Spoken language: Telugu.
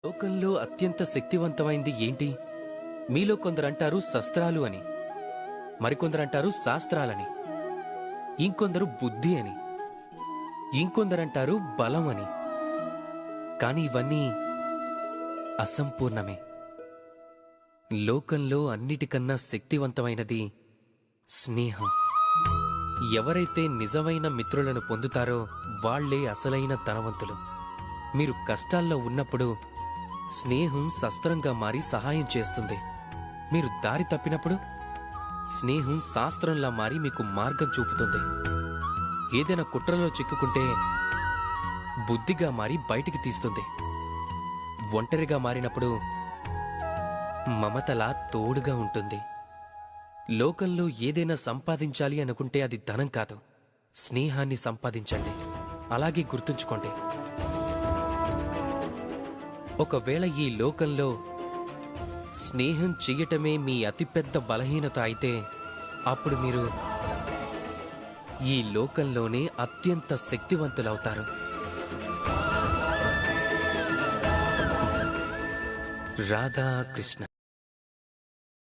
లోకంలో అత్యంత శక్తివంతమైంది ఏంటి? మీలో కొందరంటారు శస్త్రాలు అని, మరికొందరంటారు శాస్త్రాలని, ఇంకొందరు బుద్ధి అని, ఇంకొందరంటారు బలం అని. కాని ఇవన్నీ అసంపూర్ణమే. లోకంలో అన్నిటికన్నా శక్తివంతమైనది స్నేహం. ఎవరైతే నిజమైన మిత్రులను పొందుతారో వాళ్లే అసలైన ధనవంతులు. మీరు కష్టాల్లో ఉన్నప్పుడు స్నేహం శస్త్రంగా మారి సహాయం చేస్తుంది. మీరు దారి తప్పినప్పుడు స్నేహం శాస్త్రంలా మారి మీకు మార్గం చూపుతుంది. ఏదైనా కుట్రలో చిక్కుకుంటే బుద్ధిగా మారి బయటికి తీస్తుంది. ఒంటరిగా మారినప్పుడు మమతలా తోడుగా ఉంటుంది. లోకంలో ఏదైనా సంపాదించాలి అనుకుంటే అది ధనం కాదు, స్నేహాన్ని సంపాదించండి. అలాగే గుర్తుంచుకోండి. ఒకవేళ ఈ లోకంలో స్నేహం చెయ్యటమే మీ అతిపెద్ద బలహీనత అయితే అప్పుడు మీరు ఈ లోకంలోనే అత్యంత శక్తివంతులవుతారు. రాధాకృష్ణ.